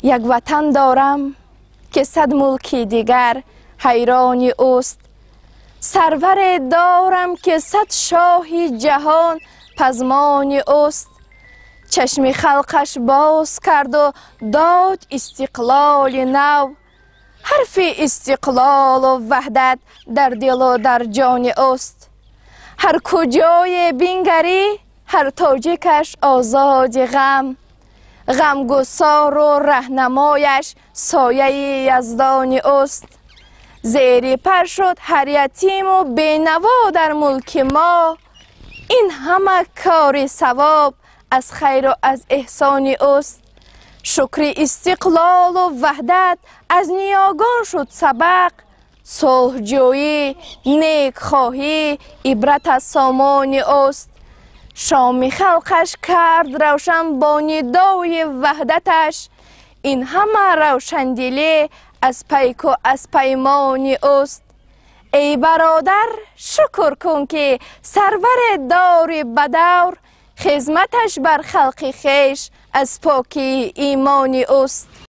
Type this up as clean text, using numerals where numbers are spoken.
یک وطن دارم که صد ملکی دیگر حیران اوست. سرور دارم که صد شاهی جهان پزمان اوست. چشم خلقش باز کرد و داد استقلال نو. حرف استقلال و وحدت در دل و در جان اوست. هر کجای بینگری هر تاجیکش آزاد غم. غمگسار و رهنمایش سایه یزدان اوست. زیر پر شد هر یتیم و بینوا در ملک ما. این همه کار ثواب از خیر و از احسان اوست. شکر استقلال و وحدت از نیاگان شد سبق. صلح جویی نیک خواهی عبرت از سامان اوست. شام خلقش کرد روشن با ندای وحدتش. این همه روشندلی از پیک و از پیمان اوست. ای برادر شکر کن که سرور دار بدور. خدمتش بر خلق خویش از پاکی ایمان اوست.